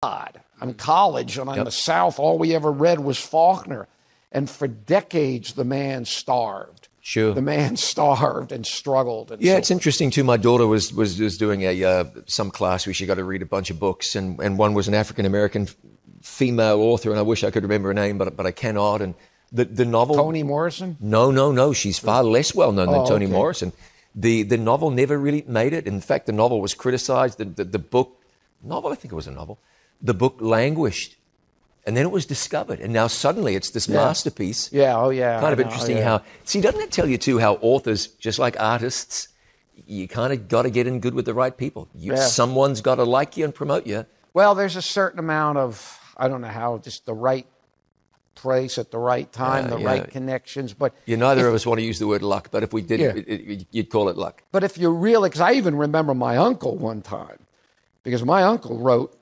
I'm in college, and in the South, all we ever read was Faulkner. And for decades, the man starved. Sure. The man starved and struggled. And it's interesting, too. My daughter was doing some class where she got to read a bunch of books, and one was an African-American female author, and I wish I could remember her name, but I cannot. And the novel... Toni Morrison? No. She's far less well-known than Toni okay. Morrison. The novel never really made it. In fact, the novel was criticized. The book... Novel? I think it was a novel. The book languished. And then it was discovered. And now suddenly it's this masterpiece. Kind of interesting how... See, doesn't it tell you, too, how authors, just like artists, you kind of got to get in good with the right people. Someone's got to like you and promote you. Well, there's a certain amount of, I don't know how, just the right place at the right time, the right connections. But neither of us want to use the word luck, but if we did, you'd call it luck. But if you're really... Because I even remember my uncle one time, because my uncle wrote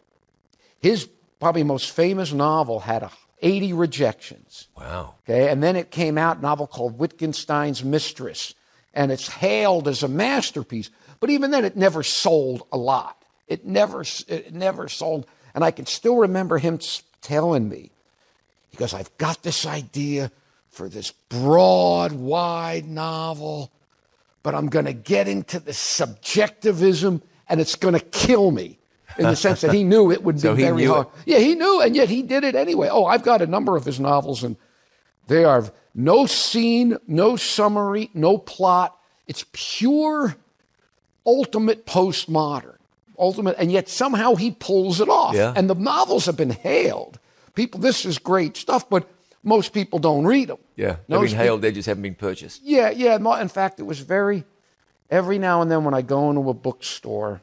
his... probably most famous novel had 80 rejections. Wow. Okay, and then it came out, a novel called Wittgenstein's Mistress, and it's hailed as a masterpiece. But even then, it never sold a lot. It never sold. And I can still remember him telling me, he goes, I've got this idea for this broad, wide novel, but I'm going to get into the subjectivism, and it's going to kill me. In the sense that he knew it would be very hard. Yeah, he knew, and yet he did it anyway. Oh, I've got a number of his novels, and they are no scene, no summary, no plot. It's pure, ultimate postmodern. And yet somehow he pulls it off. Yeah. And the novels have been hailed. People, this is great stuff, but most people don't read them. Yeah, they've been hailed, they just haven't been purchased. Yeah. In fact, it was every now and then when I go into a bookstore,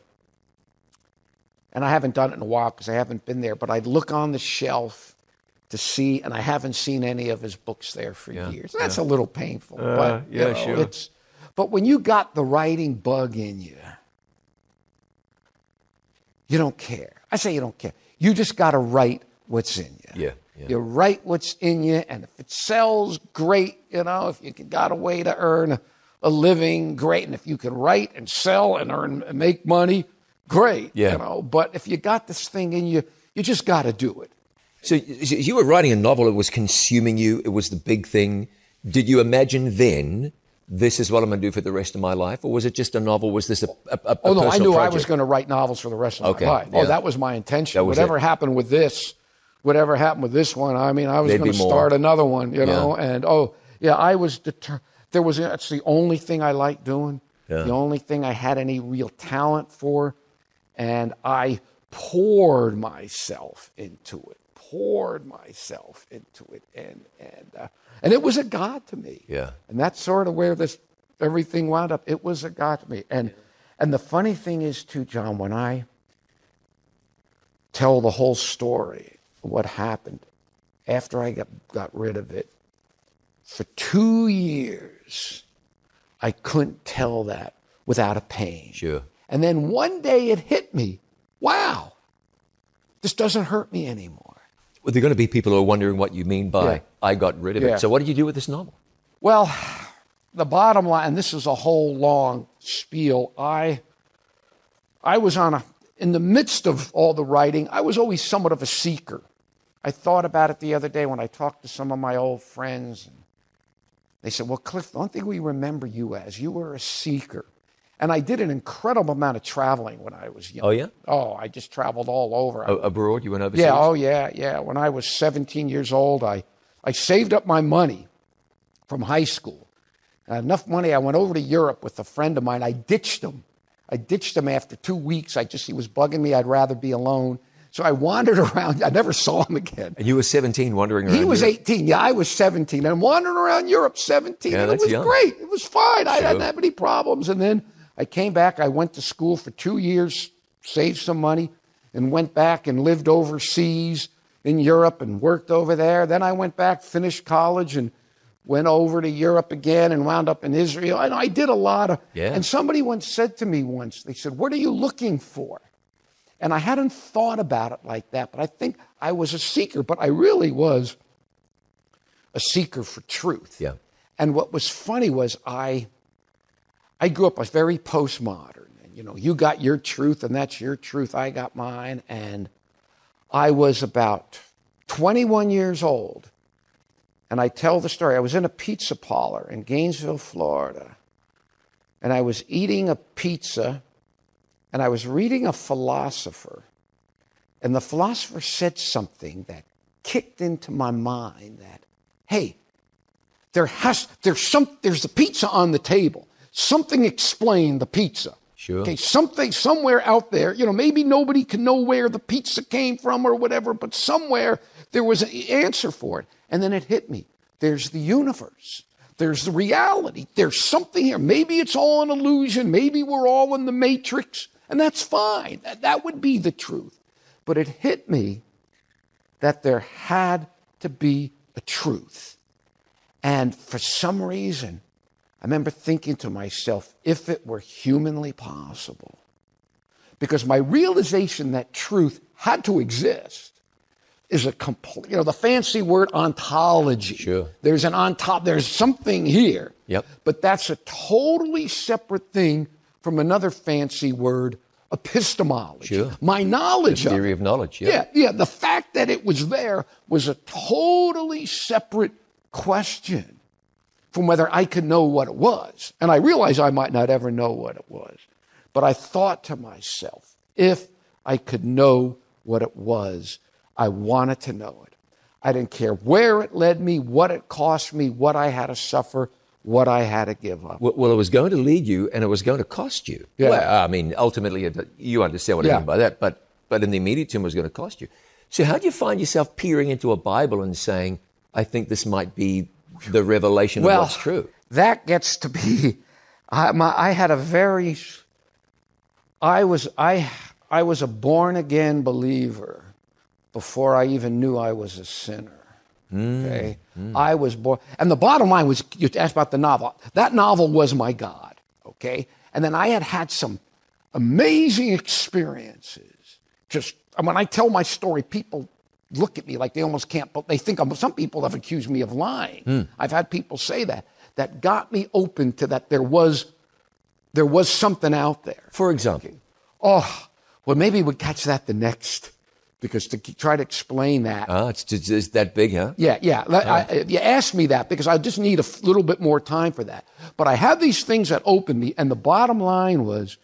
and I haven't done it in a while because I haven't been there, but I'd look on the shelf to see, and I haven't seen any of his books there for years. That's a little painful. But, sure. But when you got the writing bug in you, you don't care. I say you don't care. You just got to write what's in you. Yeah. You write what's in you, and if it sells, great. If you got a way to earn a living, great. And if you can write and sell and make money, great. But if you got this thing in you, you just got to do it. So you were writing a novel, it was consuming you, it was the big thing. Did you imagine then, this is what I'm going to do for the rest of my life? Or was it just a novel? Was this a Oh, no, I knew project? I was going to write novels for the rest of my life. Yeah. Oh, that was my intention. Whatever happened with this one, I mean, I was going to start another one, And, I was determined. That's the only thing I liked doing, the only thing I had any real talent for. And I poured myself into it, and it was a God to me. Yeah. And that's sort of where everything wound up. It was a God to me. And the funny thing is, too, John, when I tell the whole story, what happened after I got rid of it, for 2 years, I couldn't tell that without a pain. Sure. And then one day it hit me. Wow, this doesn't hurt me anymore. Well, there are going to be people who are wondering what you mean by I got rid of it. So what did you do with this novel? Well, the bottom line, and this is a whole long spiel, I was in the midst of all the writing, I was always somewhat of a seeker. I thought about it the other day when I talked to some of my old friends. And they said, well, Cliff, the one thing we remember you as, you were a seeker. And I did an incredible amount of traveling when I was young. Oh, yeah? Oh, I just traveled all over. Abroad? You went overseas? Yeah. When I was 17 years old, I saved up my money from high school. Enough money, I went over to Europe with a friend of mine. I ditched him. After 2 weeks. He was bugging me. I'd rather be alone. So I wandered around. I never saw him again. And you were 17 wandering around He was Europe. 18. Yeah, I was 17. And wandering around Europe, 17. Yeah, and that's it was young. great. It was fine. I Sure. didn't have any problems. And then I came back. I went to school for 2 years, saved some money, and went back and lived overseas in Europe and worked over there. Then I went back, finished college, and went over to Europe again and wound up in Israel. And I did a lot of... Yeah. And somebody once said to me once, they said, what are you looking for? And I hadn't thought about it like that, but I think I was a seeker, but I really was a seeker for truth. Yeah. And what was funny was I grew up, I was very postmodern. And, you got your truth, and that's your truth. I got mine. And I was about 21 years old, and I tell the story. I was in a pizza parlor in Gainesville, Florida, and I was eating a pizza, and I was reading a philosopher, and the philosopher said something that kicked into my mind that, hey, there's the pizza on the table. Something explained the pizza. Sure. Okay, something somewhere out there, maybe nobody can know where the pizza came from or whatever, but somewhere there was an answer for it. And then it hit me. There's the universe. There's the reality. There's something here. Maybe it's all an illusion. Maybe we're all in the matrix, and that's fine. That would be the truth. But it hit me that there had to be a truth. And for some reason, I remember thinking to myself, if it were humanly possible, because my realization that truth had to exist is a complete, the fancy word ontology. Sure. There's there's something here. Yep. But that's a totally separate thing from another fancy word, epistemology. Sure. My knowledge The theory of knowledge. Yeah. Yeah. The fact that it was there was a totally separate question from whether I could know what it was. And I realized I might not ever know what it was. But I thought to myself, if I could know what it was, I wanted to know it. I didn't care where it led me, what it cost me, what I had to suffer, what I had to give up. Well, it was going to lead you, and it was going to cost you. Yeah. Well, I mean, ultimately, you understand what I Yeah. mean by that, but in the immediate term, it was going to cost you. So how do you find yourself peering into a Bible and saying, I think this might be the revelation of what's true? That gets to be, I was a born again believer before I even knew I was a sinner. Okay, I was born, and the bottom line was, you asked about the novel. That novel was my God. Okay, and then I had some amazing experiences. Just when I tell my story, people look at me like they almost can't, but they think some people have accused me of lying. I've had people say that got me open to that there was something out there. For example? Oh, well, maybe we'll catch that the next, because to try to explain that. It's that big, huh? Yeah. You asked me that because I just need a little bit more time for that. But I had these things that opened me, and the bottom line was,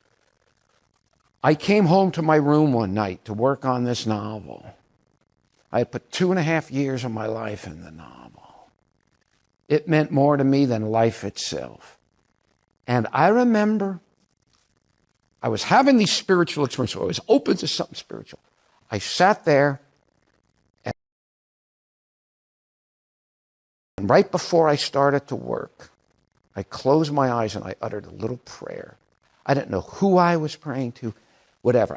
I came home to my room one night to work on this novel. I had put 2.5 years of my life in the novel. It meant more to me than life itself. And I remember I was having these spiritual experiences. I was open to something spiritual. I sat there, and right before I started to work, I closed my eyes and I uttered a little prayer. I didn't know who I was praying to, whatever.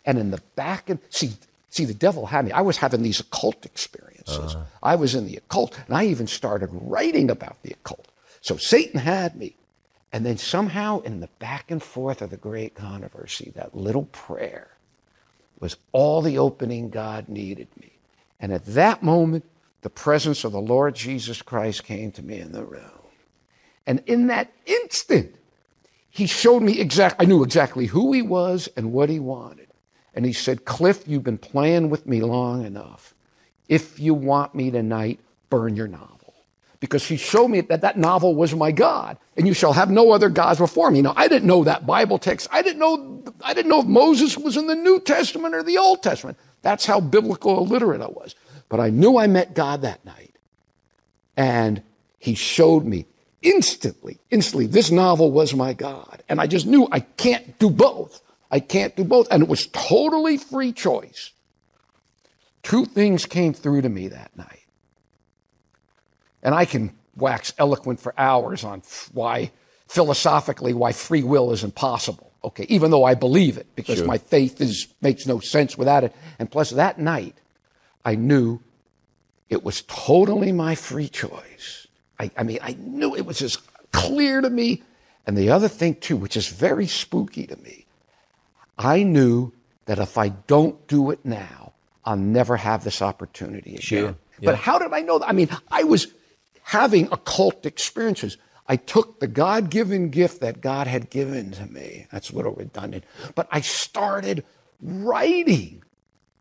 And in the back, see, the devil had me. I was having these occult experiences. I was in the occult, and I even started writing about the occult. So Satan had me. And then somehow in the back and forth of the great controversy, that little prayer was all the opening God needed me. And at that moment, the presence of the Lord Jesus Christ came to me in the room. And in that instant, he showed me I knew exactly who he was and what he wanted. And he said, Cliff, you've been playing with me long enough. If you want me tonight, burn your novel. Because he showed me that novel was my God. And you shall have no other gods before me. Now, I didn't know that Bible text. I didn't know if Moses was in the New Testament or the Old Testament. That's how biblical illiterate I was. But I knew I met God that night. And he showed me instantly, this novel was my God. And I just knew I can't do both. And it was totally free choice. Two things came through to me that night. And I can wax eloquent for hours on philosophically why free will is impossible. Okay, even though I believe it, because my faith makes no sense without it. And plus, that night, I knew it was totally my free choice. I knew it was as clear to me. And the other thing, too, which is very spooky to me, I knew that if I don't do it now, I'll never have this opportunity again. Sure. Yeah. But how did I know that? I was having occult experiences. I took the God-given gift that God had given to me. That's a little redundant. But I started writing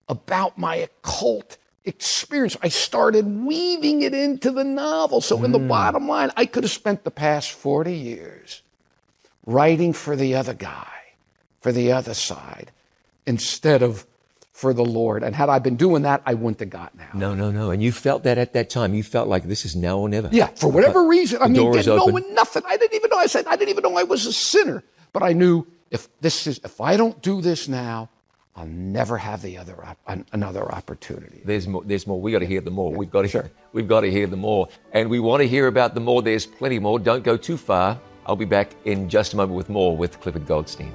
about my occult experience. I started weaving it into the novel. So in the bottom line, I could have spent the past 40 years writing for the other guy, for the other side, instead of for the Lord. And had I been doing that, I wouldn't have gotten out. No. And you felt that at that time. You felt like this is now or never. Yeah, for whatever reason. I mean, door is open. knowing nothing. I didn't even know. I didn't even know I was a sinner. But I knew if I don't do this now, I'll never have another opportunity. There's more. We got to hear them more. We've got to hear them more. And we want to hear about them more. There's plenty more. Don't go too far. I'll be back in just a moment with more with Clifford Goldstein.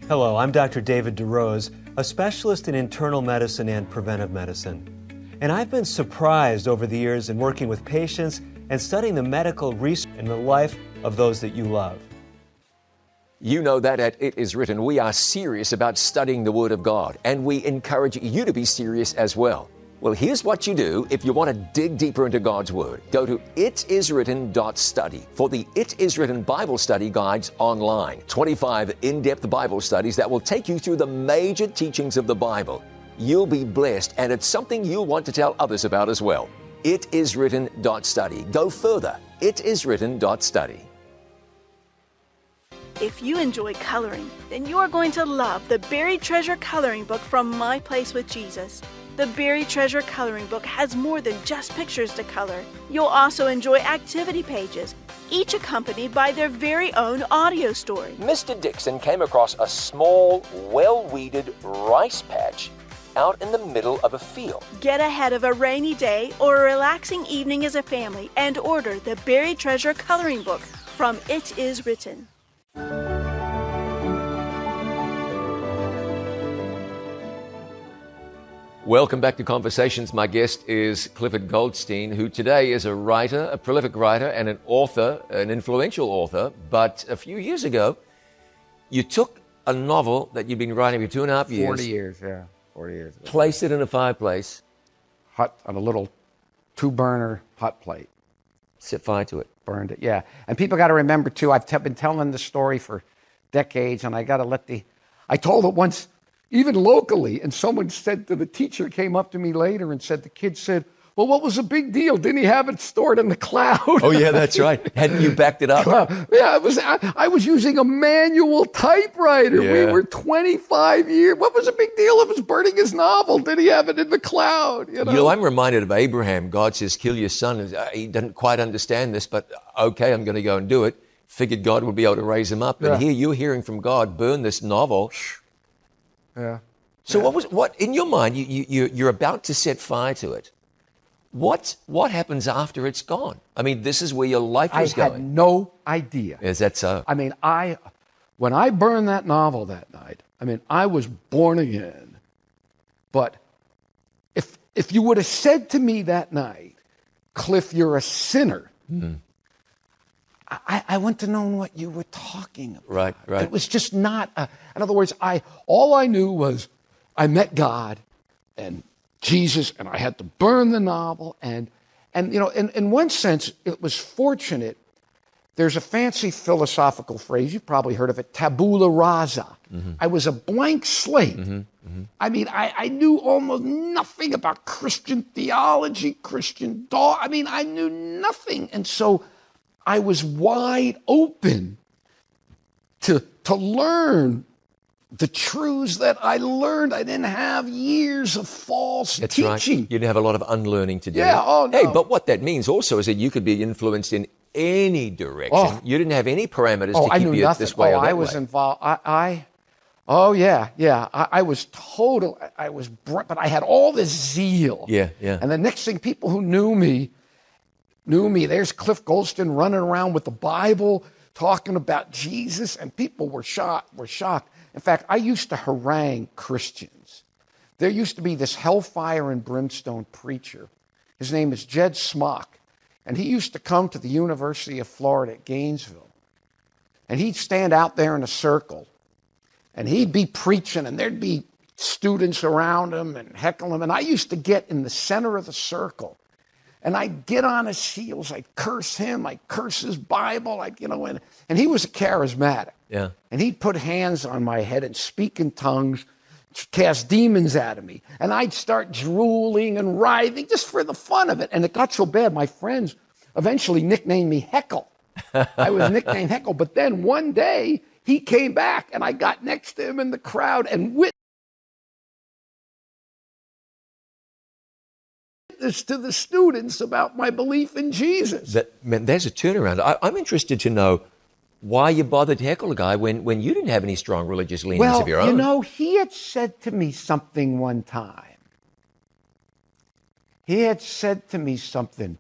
Hello, I'm Dr. David DeRose, a specialist in internal medicine and preventive medicine. And I've been surprised over the years in working with patients and studying the medical research in the life of those that you love. You know that at It Is Written, we are serious about studying the Word of God, and we encourage you to be serious as well. Well, here's what you do if you want to dig deeper into God's Word. Go to itiswritten.study for the It Is Written Bible Study Guides online. 25 in-depth Bible studies that will take you through the major teachings of the Bible. You'll be blessed, and it's something you'll want to tell others about as well. Itiswritten.study. Go further. Itiswritten.study. If you enjoy coloring, then you are going to love the Buried Treasure Coloring Book from My Place with Jesus. The Buried Treasure Coloring Book has more than just pictures to color. You'll also enjoy activity pages, each accompanied by their very own audio story. Mr. Dixon came across a small, well-weeded rice patch out in the middle of a field. Get ahead of a rainy day or a relaxing evening as a family and order the Buried Treasure Coloring Book from It Is Written. Welcome back to Conversations. My guest is Clifford Goldstein, who today is a writer, a prolific writer and an author, an influential author. But a few years ago, you took a novel that you'd been writing for 2.5 years. 40 years, yeah. 40 years. Placed it in a fireplace. Hot, on a little 2-burner hot plate. Set fire to it. Burned it, yeah. And people got to remember, too, I've been telling the story for decades, and I got to I told it once, even locally, and someone said the teacher came up to me later and said, the kid said, well, what was the big deal? Didn't he have it stored in the cloud? Oh, yeah, that's right. Hadn't you backed it up? Yeah, I was using a manual typewriter. Yeah. We were 25 years. What was the big deal? It was burning his novel. Did he have it in the cloud? You know, I'm reminded of Abraham. God says, kill your son. He doesn't quite understand this, but okay, I'm going to go and do it. Figured God would be able to raise him up. And here you're hearing from God, burn this novel. Yeah. So what in your mind, you're about to set fire to it. What happens after it's gone? I mean, this is where your life was going. I had no idea. Is that so? I mean, when I burned that novel that night, I mean, I was born again. But if you would have said to me that night, Cliff, you're a sinner, I wouldn't have known what you were talking about. Right. It was just not. In other words, all I knew was I met God and Jesus, and I had to burn the novel. And you know, in one sense, it was fortunate. There's a fancy philosophical phrase, you've probably heard of it, tabula rasa. Mm-hmm. I was a blank slate. Mm-hmm. Mm-hmm. I mean, I knew almost nothing about Christian theology, Christian thought. I mean, I knew nothing. And so I was wide open to learn the truths that I learned. I didn't have years of false teaching. Right. You didn't have a lot of unlearning to do. Yeah, oh no. Hey, but what that means also is that you could be influenced in any direction. Oh. You didn't have any parameters to keep you this way or that way. I was involved. I was total. But I had all this zeal. Yeah. And the next thing, people who knew me. There's Cliff Goldstein running around with the Bible, talking about Jesus, and people were shocked. In fact, I used to harangue Christians. There used to be this hellfire and brimstone preacher. His name is Jed Smock, and he used to come to the University of Florida at Gainesville, and he'd stand out there in a circle, and he'd be preaching, and there'd be students around him and heckling him, and I used to get in the center of the circle. And I'd get on his heels. I'd curse him. I'd curse his Bible. And he was a charismatic. Yeah. And he'd put hands on my head and speak in tongues, cast demons out of me. And I'd start drooling and writhing just for the fun of it. And it got so bad, my friends eventually nicknamed me Heckle. I was nicknamed Heckle. But then one day, he came back, and I got next to him in the crowd and witness to the students about my belief in Jesus. There's a turnaround. I'm interested to know why you bothered to heckle a guy when you didn't have any strong religious leanings of your own. Well, he had said to me something one time. He had said to me something.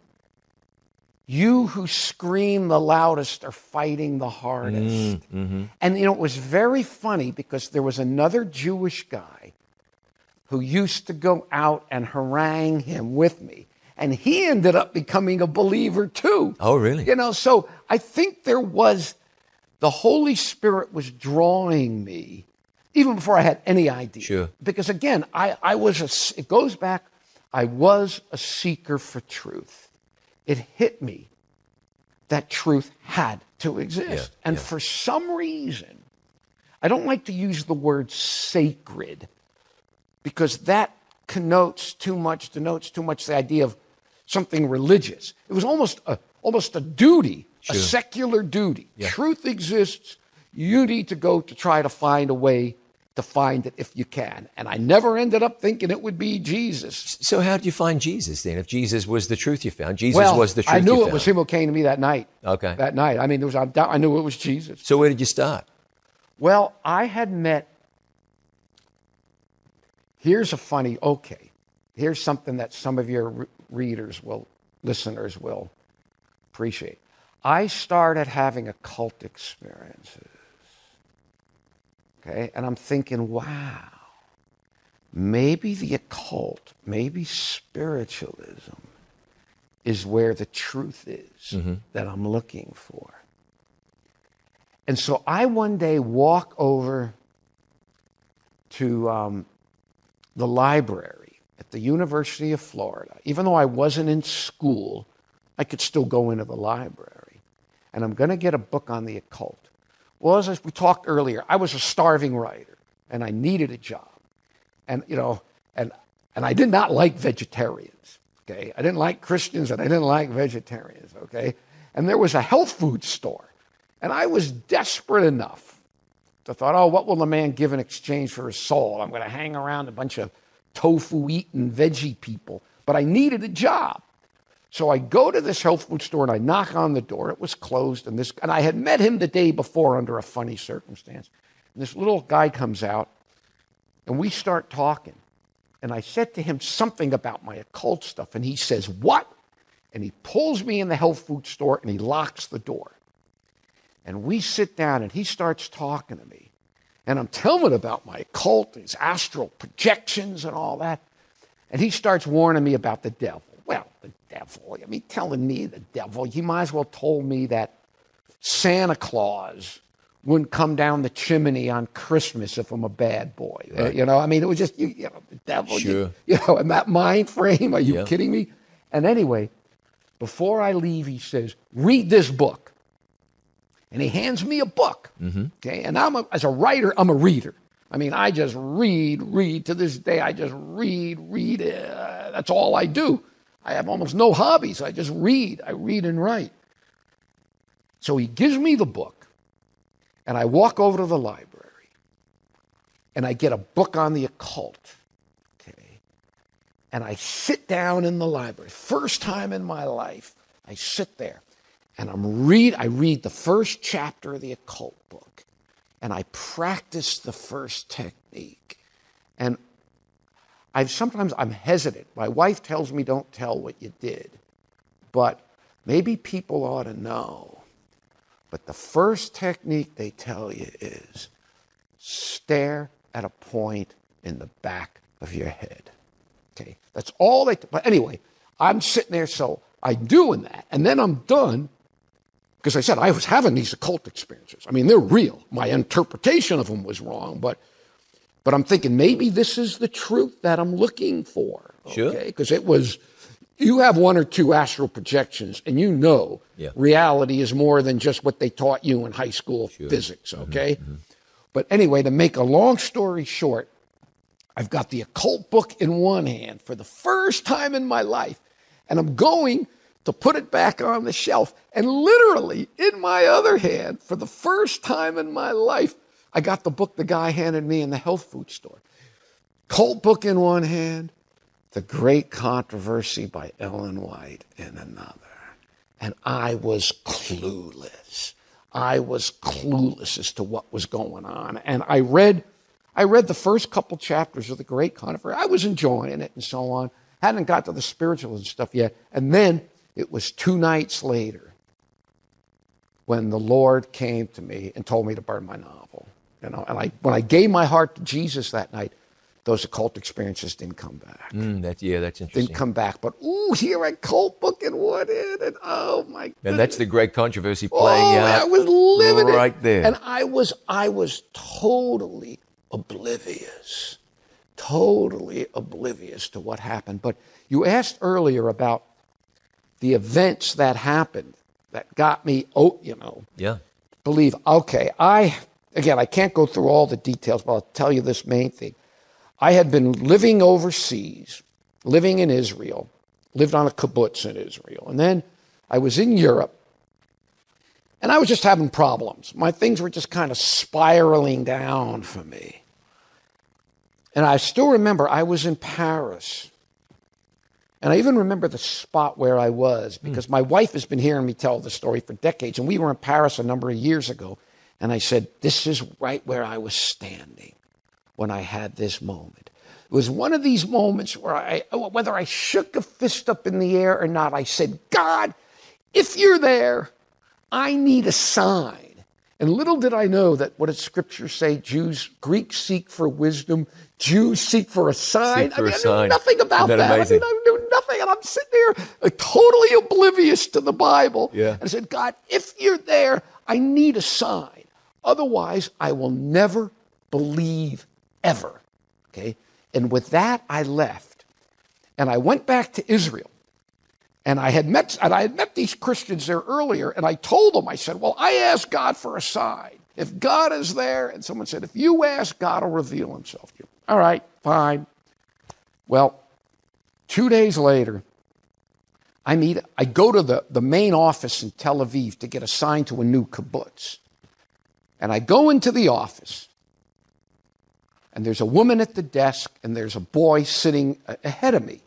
You who scream the loudest are fighting the hardest. And, it was very funny because there was another Jewish guy who used to go out and harangue him with me. And he ended up becoming a believer too. Oh, really? So I think the Holy Spirit was drawing me even before I had any idea. Sure. Because again, it goes back, I was a seeker for truth. It hit me that truth had to exist. For some reason, I don't like to use the word sacred because that denotes too much the idea of something religious. It was almost a duty, a secular duty. Yeah. Truth exists. You need to go to try to find a way to find it if you can. And I never ended up thinking it would be Jesus. So how did you find Jesus then? If Jesus was the truth you found, was the truth I knew you it found. was him who came to me that night. Okay. That night. I mean, I knew it was Jesus. So where did you start? Well, I had met, here's something that some of your listeners will appreciate. I started having occult experiences. Okay, and I'm thinking, wow, maybe the occult, maybe spiritualism is where the truth is that I'm looking for. And so I one day walk over to the library at the University of Florida. Even though I wasn't in school, I could still go into the library. And I'm going to get a book on the occult. Well, as we talked earlier, I was a starving writer, and I needed a job. And, and I did not like vegetarians, okay? I didn't like Christians, and I didn't like vegetarians, okay? And there was a health food store, and I was desperate enough to thought, what will the man give in exchange for his soul? I'm going to hang around a bunch of tofu-eating veggie people, but I needed a job. So I go to this health food store and I knock on the door. It was closed, and I had met him the day before under a funny circumstance. And this little guy comes out, and we start talking. And I said to him something about my occult stuff, and he says, "What?" And he pulls me in the health food store, and he locks the door. And we sit down, and he starts talking to me. And I'm telling him about my occult, his astral projections and all that. And he starts warning me about the devil. Well, the devil. I mean, telling me the devil. You might as well told me that Santa Claus wouldn't come down the chimney on Christmas if I'm a bad boy. Right. I mean, it was just, the devil. Sure. In that mind frame. Are you kidding me? And anyway, before I leave, he says, "Read this book." And he hands me a book. Okay, and as a writer, I'm a reader. I mean, I just read to this day. I just read. That's all I do. I have almost no hobbies. I just read. I read and write. So he gives me the book, and I walk over to the library, and I get a book on the occult. Okay, and I sit down in the library. First time in my life, I sit there, and I read the first chapter of the occult book, and I practice the first technique. And sometimes I'm hesitant. My wife tells me don't tell what you did, but maybe people ought to know. But the first technique they tell you is stare at a point in the back of your head. Okay, that's all but anyway, I'm sitting there, so I'm doing that, and then I'm done, because I said I was having these occult experiences. I mean, they're real. My interpretation of them was wrong, but I'm thinking maybe this is the truth that I'm looking for. Okay? Sure. Because it was, you have one or two astral projections, and you know reality is more than just what they taught you in high school physics, okay? But anyway, to make a long story short, I've got the occult book in one hand for the first time in my life, and I'm going to put it back on the shelf. And literally, in my other hand, for the first time in my life, I got the book the guy handed me in the health food store. Occult book in one hand, The Great Controversy by Ellen White in another. And I was clueless. I was clueless as to what was going on. And I read the first couple chapters of The Great Controversy. I was enjoying it and so on. Hadn't got to the spiritual and stuff yet. And then it was 2 nights later when the Lord came to me and told me to burn my novel. You know, and when I gave my heart to Jesus that night, those occult experiences didn't come back. That's interesting. Didn't come back. But, here a cult book in one hand, and oh my goodness. And that's The Great Controversy playing out. I was living right there. And I was totally oblivious to what happened. But you asked earlier about the events that happened that got me, believe. Okay, I can't go through all the details, but I'll tell you this main thing. I had been living overseas, living in Israel, lived on a kibbutz in Israel. And then I was in Europe, and I was just having problems. My things were just kind of spiraling down for me. And I still remember I was in Paris. And I even remember the spot where I was, because my wife has been hearing me tell the story for decades. And we were in Paris a number of years ago. And I said, this is right where I was standing when I had this moment. It was one of these moments where whether I shook a fist up in the air or not, I said, God, if you're there, I need a sign. And little did I know that what does Scripture say? Greeks seek for wisdom, Jews seek for a sign. I knew nothing about that. Amazing? I knew nothing. And I'm sitting there totally oblivious to the Bible. Yeah. And I said, God, if you're there, I need a sign. Otherwise, I will never believe ever. Okay? And with that, I left. And I went back to Israel. And I had met these Christians there earlier, and I told them, I said, well, I asked God for a sign. If God is there, and someone said, if you ask, God will reveal himself to you. All right, fine. Well, 2 days later, I go to the main office in Tel Aviv to get assigned to a new kibbutz. And I go into the office, and there's a woman at the desk, and there's a boy sitting ahead of me.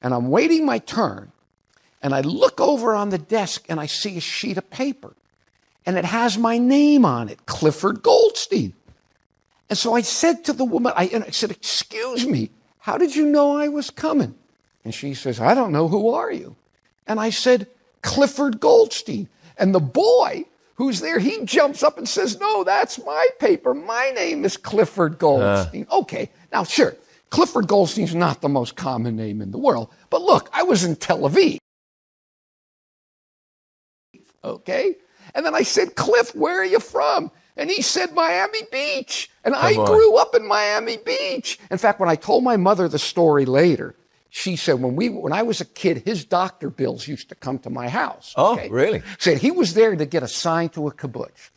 And I'm waiting my turn, and I look over on the desk, and I see a sheet of paper. And it has my name on it, Clifford Goldstein. And so I said to the woman, I said, excuse me, how did you know I was coming? And she says, I don't know, who are you? And I said, Clifford Goldstein. And the boy who's there, he jumps up and says, no, that's my paper. My name is Clifford Goldstein. Okay, now sure, Clifford Goldstein's not the most common name in the world. But look, I was in Tel Aviv. Okay? And then I said, Cliff, where are you from? And he said, Miami Beach. And I grew up in Miami Beach. In fact, when I told my mother the story later, she said, when I was a kid, his doctor bills used to come to my house. Okay? Oh, really? Said he was there to get assigned to a kibbutz.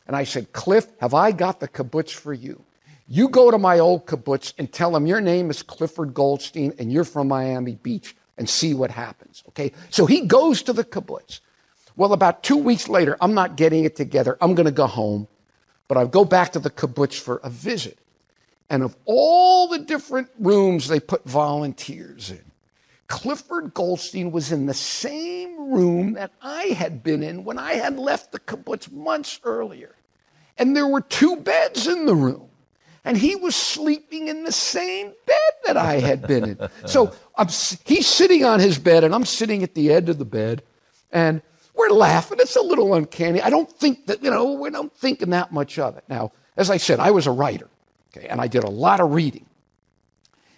And I said, Cliff, have I got the kibbutz for you? You go to my old kibbutz and tell them your name is Clifford Goldstein and you're from Miami Beach and see what happens. Okay? So he goes to the kibbutz. Well, about 2 weeks later, I'm not getting it together. I'm going to go home. But I go back to the kibbutz for a visit. And of all the different rooms they put volunteers in, Clifford Goldstein was in the same room that I had been in when I had left the kibbutz months earlier. And there were 2 beds in the room. And he was sleeping in the same bed that I had been in. So he's sitting on his bed, and I'm sitting at the end of the bed. And we're laughing. It's a little uncanny. I don't think that, we're not thinking that much of it. Now, as I said, I was a writer, okay, and I did a lot of reading.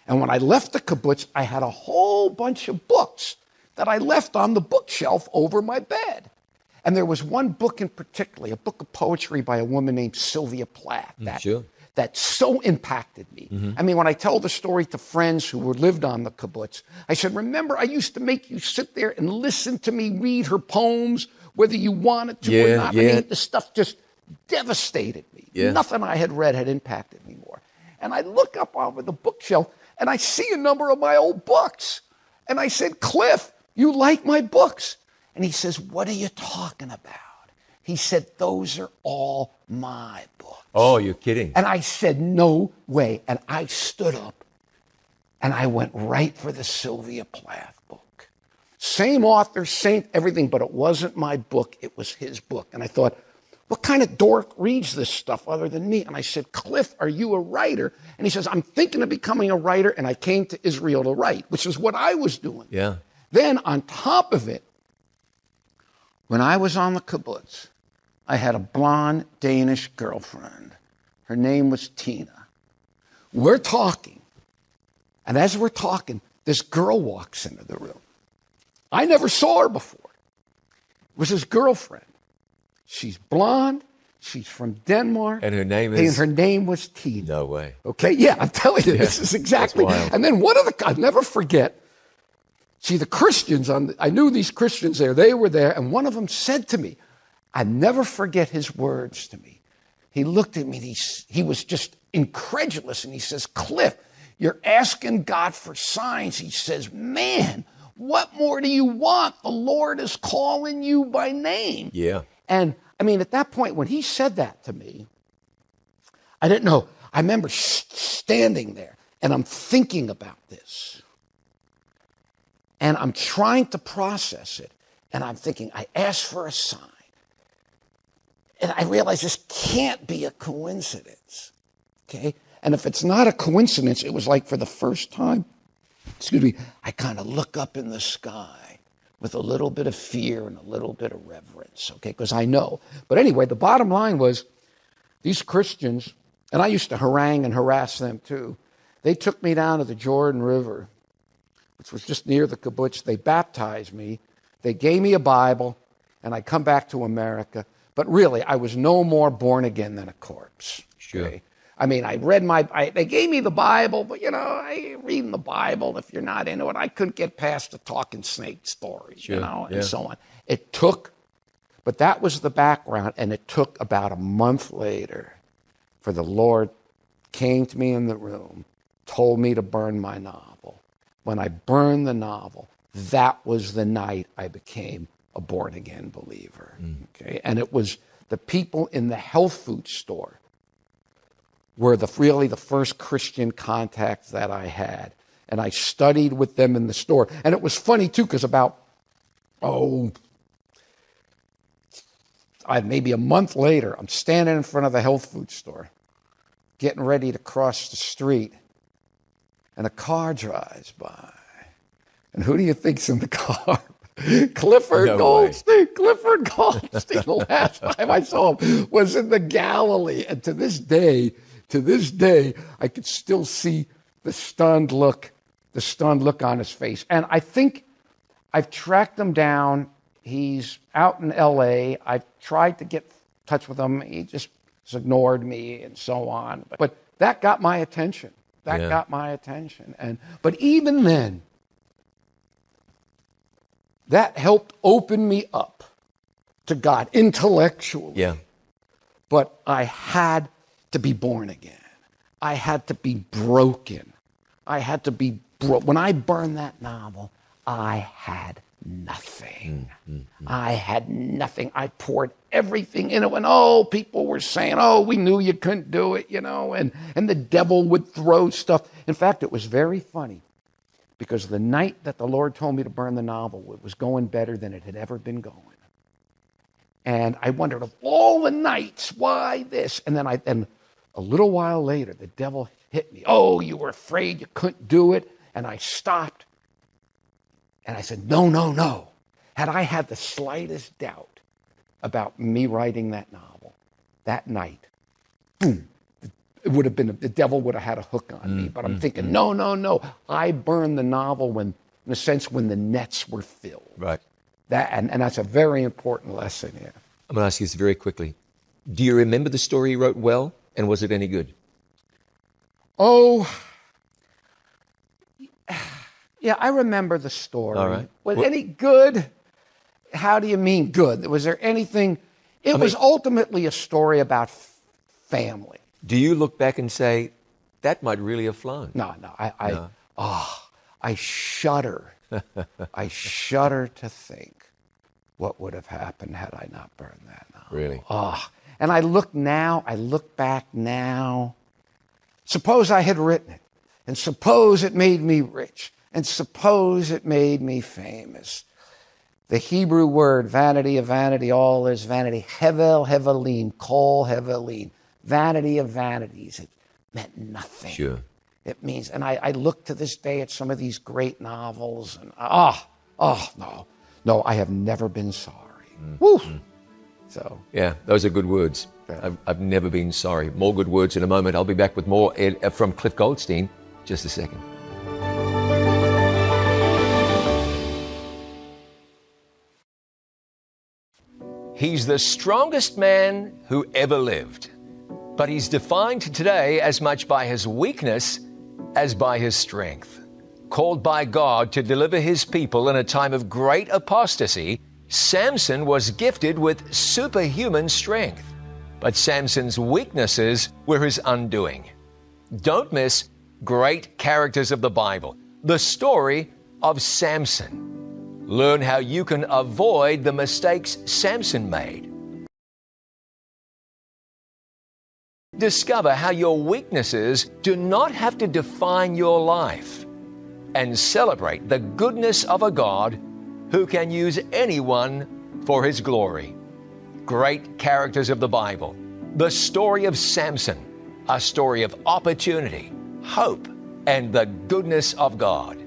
And when I left the kibbutz, I had a whole bunch of books that I left on the bookshelf over my bed. And there was one book in particular, a book of poetry by a woman named Sylvia Plath. that so impacted me. I mean, when I tell the story to friends who lived on the kibbutz, I said, remember, I used to make you sit there and listen to me read her poems, whether you wanted to or not. I mean, the stuff just devastated me. Nothing I had read had impacted me more. And I look up over the bookshelf, and I see a number of my old books. And I said, Cliff, you like my books? And he says, what are you talking about? He said, those are all my books. Oh, you're kidding. And I said, no way. And I stood up, and I went right for the Sylvia Plath book. Same author, same everything, but it wasn't my book. It was his book. And I thought, what kind of dork reads this stuff other than me? And I said, Cliff, are you a writer? And he says, I'm thinking of becoming a writer, and I came to Israel to write, which is what I was doing. Yeah. Then on top of it, when I was on the kibbutz, I had a blonde Danish girlfriend. Her name was Tina. We're talking, and as we're talking, this girl walks into the room. I never saw her before. It was his girlfriend. She's blonde. She's from Denmark. And her name is? And her name was Tina. No way. Okay, yeah, I'm telling you, this is exactly. And then one of the, I'll never forget, see, the Christians, I knew these Christians there, they were there, and one of them said to me, I never forget his words to me. He looked at me, he was just incredulous, and he says, Cliff, you're asking God for signs. He says, man, what more do you want? The Lord is calling you by name. Yeah. And I mean, at that point, when he said that to me, I didn't know. I remember standing there, and I'm thinking about this. And I'm trying to process it. And I'm thinking, I asked for a sign. And I realized this can't be a coincidence. Okay? And if it's not a coincidence, it was like for the first time, I kind of look up in the sky with a little bit of fear and a little bit of reverence, okay? Because I know. But anyway, the bottom line was these Christians, and I used to harangue and harass them too, they took me down to the Jordan River, which was just near the kibbutz. They baptized me. They gave me a Bible, and I come back to America. But really, I was no more born again than a corpse. Sure. Okay? I mean, I read they gave me the Bible, but, I reading the Bible, if you're not into it, I couldn't get past the talking snake story, sure. And so on. It took, but that was the background, and it took about a month later for the Lord came to me in the room, told me to burn my novel. When I burned the novel, that was the night I became a born-again believer. Okay? And it was the people in the health food store were really the first Christian contacts that I had. And I studied with them in the store. And it was funny, too, because maybe a month later, I'm standing in front of the health food store, getting ready to cross the street, and a car drives by. And who do you think's in the car? Clifford Goldstein. Clifford Goldstein. The last time I saw him was in the Galilee. And to this day, I could still see the stunned look on his face. And I think I've tracked him down. He's out in L.A. I've tried to get in touch with him. He just has ignored me and so on. But that got my attention. But even then, that helped open me up to God intellectually. Yeah. But I had to be born again. I had to be broken. When I burned that novel, I had nothing. I had nothing. I poured everything in it. And people were saying, we knew you couldn't do it, and the devil would throw stuff. In fact, it was very funny because the night that the Lord told me to burn the novel, it was going better than it had ever been going. And I wondered, of all the nights, why this? And then a little while later, the devil hit me. You were afraid you couldn't do it. And I stopped. And I said, no. Had I had the slightest doubt about me writing that novel, that night, boom, it would have been, the devil would have had a hook on me. But I'm thinking, no. I burned the novel when the nets were filled. Right. And that's a very important lesson here. I'm going to ask you this very quickly. Do you remember the story you wrote well, and was it any good? Oh, yeah, I remember the story. All right. Was any good? How do you mean good? Was there anything? It was ultimately a story about family. Do you look back and say, that might really have flown? No. I shudder. I shudder to think what would have happened had I not burned that novel. Really? And I look back now. Suppose I had written it, and suppose it made me rich, and suppose it made me famous. The Hebrew word, vanity of vanity, all is vanity. Hevel, hevelim, kol, hevelim. Vanity of vanities. It meant nothing. Sure. It means, and I look to this day at some of these great novels, and no, I have never been sorry. Woo! So yeah, those are good words. Yeah. I've never been sorry. More good words in a moment. I'll be back with more from Cliff Goldstein. Just a second. He's the strongest man who ever lived, but he's defined today as much by his weakness as by his strength. Called by God to deliver his people in a time of great apostasy, Samson was gifted with superhuman strength. But Samson's weaknesses were his undoing. Don't miss Great Characters of the Bible, the story of Samson. Learn how you can avoid the mistakes Samson made. Discover how your weaknesses do not have to define your life. And celebrate the goodness of a God who can use anyone for his glory. Great Characters of the Bible, the story of Samson, a story of opportunity, hope, and the goodness of God.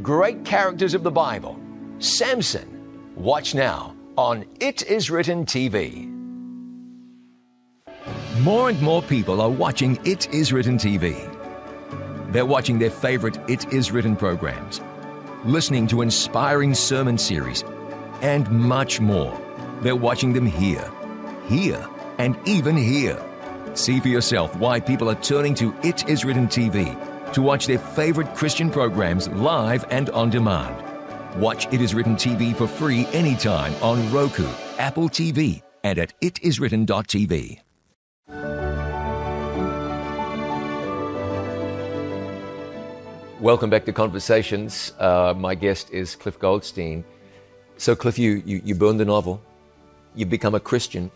Great Characters of the Bible, Samson. Watch now on It Is Written TV. More and more people are watching It Is Written TV. They're watching their favorite It Is Written programs, listening to inspiring sermon series, and much more. They're watching them here, and even here. See for yourself why people are turning to It Is Written TV to watch their favorite Christian programs live and on demand. Watch It Is Written TV for free anytime on Roku, Apple TV, and at itiswritten.tv. Welcome back to Conversations. My guest is Cliff Goldstein. So, Cliff, you burned the novel. You've become a Christian.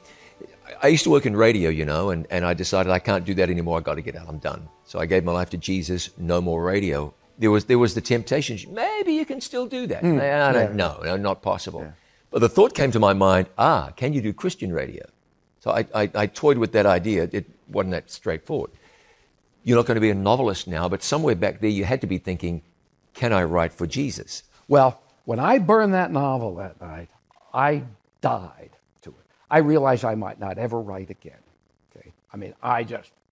I used to work in radio, and I decided I can't do that anymore. I've got to get out. I'm done. So I gave my life to Jesus. No more radio. There was the temptation. Maybe you can still do that. No, not possible. Yeah. But the thought came to my mind, can you do Christian radio? So I toyed with that idea. It wasn't that straightforward. You're not going to be a novelist now, but somewhere back there you had to be thinking, can I write for Jesus? Well, when I burned that novel that night, I died to it. I realized I might not ever write again. Okay, I mean,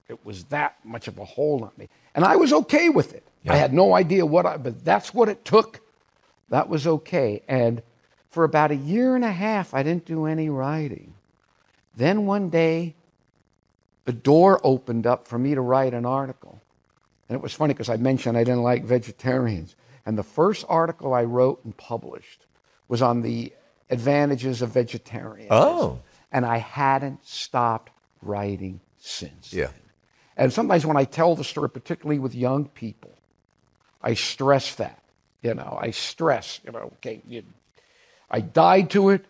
it was that much of a hold on me. And I was okay with it. Yeah. I had no idea but that's what it took. That was okay. And for about a year and a half, I didn't do any writing. Then one day, the door opened up for me to write an article. And it was funny because I mentioned I didn't like vegetarians. And the first article I wrote and published was on the advantages of vegetarianism. Oh. And I hadn't stopped writing since then. And sometimes when I tell the story, particularly with young people, I stress that. I stress, I died to it,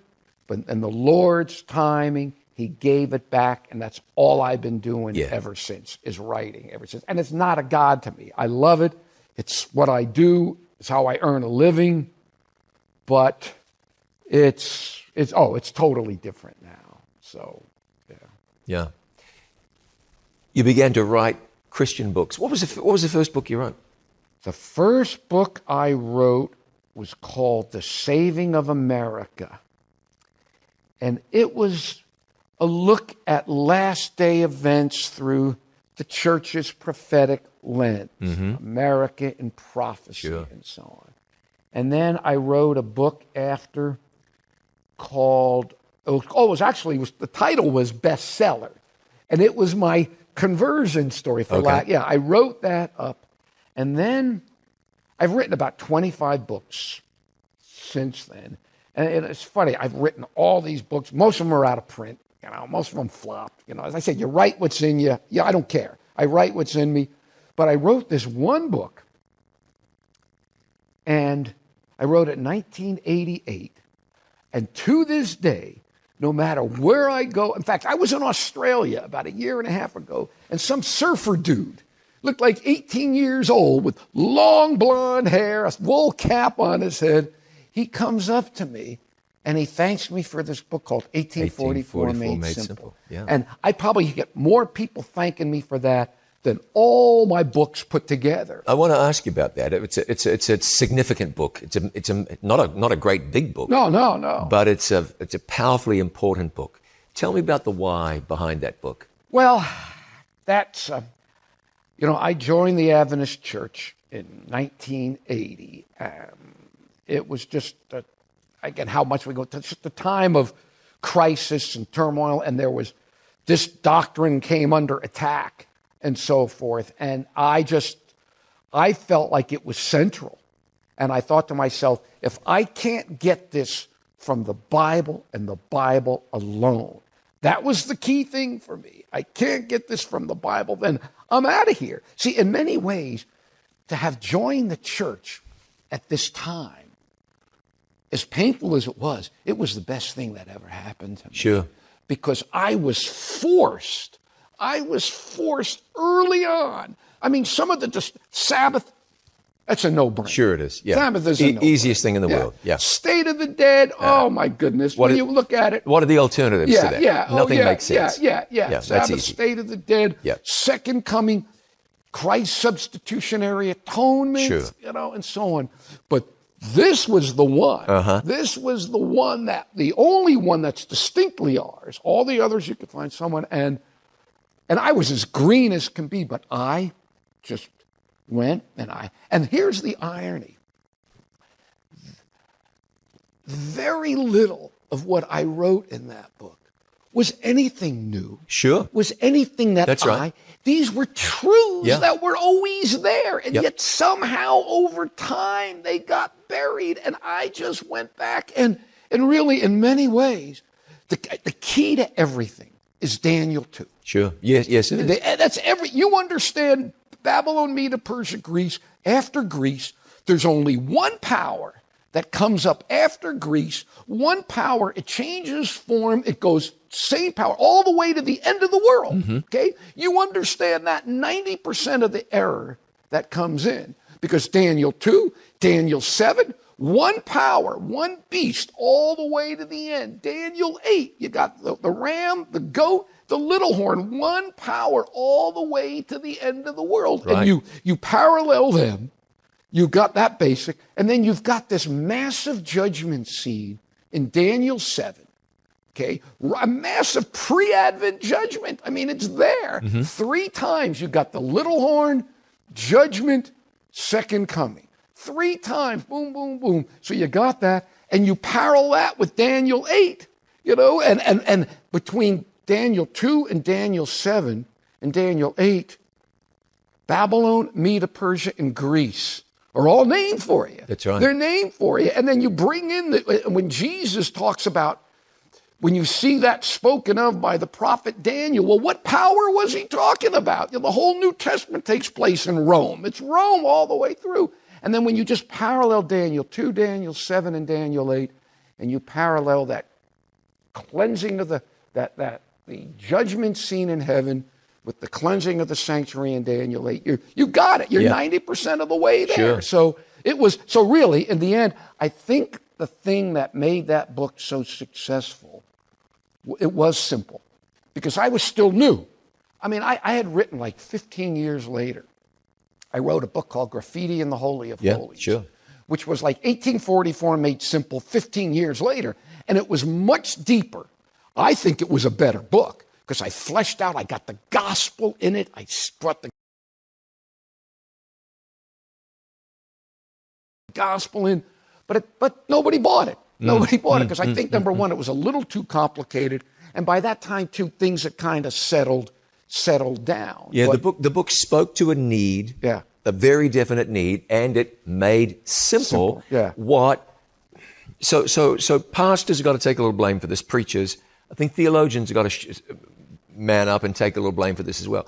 but in the Lord's timing, He gave it back, and that's all I've been doing ever since, is writing ever since. And it's not a God to me. I love it. It's what I do. It's how I earn a living. But it's totally different now. So, yeah. You began to write Christian books. What was the first book you wrote? The first book I wrote was called The Saving of America. And it was a look at last day events through the church's prophetic lens, America in prophecy and so on. And then I wrote a book after called, the title was bestseller. And it was my conversion story for Okay. I wrote that up. And then I've written about 25 books since then. And it's funny, I've written all these books. Most of them are out of print. Most of them flopped. As I said, you write what's in you. Yeah, I don't care. I write what's in me. But I wrote this one book, and I wrote it in 1988. And to this day, no matter where I go, in fact, I was in Australia about a year and a half ago, and some surfer dude looked like 18 years old with long blonde hair, a wool cap on his head. He comes up to me and he thanks me for this book called 1844 Made Simple. Yeah. And I probably get more people thanking me for that than all my books put together. I want to ask you about that. It's a significant book. It's not a great big book. No. But it's a powerfully important book. Tell me about the why behind that book. Well, that's I joined the Adventist Church in 1980. It was just again how much we go to just the time of crisis and turmoil, and there was this doctrine came under attack and so forth. And I felt like it was central. And I thought to myself, if I can't get this from the Bible and the Bible alone, that was the key thing for me. I can't get this from the Bible, then I'm out of here. See, in many ways, to have joined the church at this time, as painful as it was the best thing that ever happened to me. Sure. Because I was forced early on. I mean, some of the just Sabbath, that's a no-brainer. Sure it is. Yeah. Sabbath is a no-brainer. Easiest thing in the world. Yeah. State of the Dead, oh my goodness. When you look at it. What are the alternatives to that? Nothing makes sense. Yeah. That's Sabbath, easy. State of the Dead, Second Coming, Christ's substitutionary atonement, Sure. And so on. But this was the one. Uh-huh. This was the one the only one that's distinctly ours. All the others you could find someone, and I was as green as can be, but I just went and here's the irony. Very little of what I wrote in that book was anything new. Sure. Was anything that That's right. These were truths that were always there. And Yep. yet somehow over time they got buried. And I just went back and really in many ways, the key to everything is Daniel 2. Sure. Yes, it is. That's you understand Babylon, Media, Persia, Greece. After Greece, there's only one power that comes up after Greece. One power, it changes form, it goes same power all the way to the end of the world. Mm-hmm. Okay? You understand that 90% of the error that comes in. Because Daniel 2, Daniel 7, one power, one beast, all the way to the end. Daniel 8, you got the ram, the goat, the little horn, one power all the way to the end of the world. Right. And you parallel them, you got that basic, and then you've got this massive judgment scene in Daniel 7. Okay, a massive pre-Advent judgment. I mean, it's there. Mm-hmm. 3 times you got the little horn, judgment, second coming. 3 times, boom, boom, boom. So you got that, and you parallel that with Daniel 8, and between Daniel 2 and Daniel 7 and Daniel 8, Babylon, Media, Persia, and Greece are all named for you. That's right. They're named for you. And then you bring in, when Jesus talks about, when you see that spoken of by the prophet Daniel, well, what power was he talking about? The whole New Testament takes place in Rome. It's Rome all the way through. And then when you just parallel Daniel 2, Daniel 7, and Daniel 8, and you parallel that cleansing of the judgment scene in heaven with the cleansing of the sanctuary in Daniel 8, you got it. You're 90% of the way there. Sure. So really, in the end, I think the thing that made that book so successful, it was simple, because I was still new. I mean, I had written like 15 years later. I wrote a book called Graffiti in the Holy of Holies, which was like 1844 Made Simple 15 years later. And it was much deeper. I think it was a better book because I fleshed out, I got the gospel in it. I brought the gospel in, but nobody bought it. Nobody bought it because I think, number one, it was a little too complicated. And by that time, too, things had kind of settled. settled down. Yeah, But- the book spoke to a need, Yeah. a very definite need, and it made simple, yeah. what. So pastors have got to take a little blame for this. Preachers, I think theologians have got to man up and take a little blame for this as well.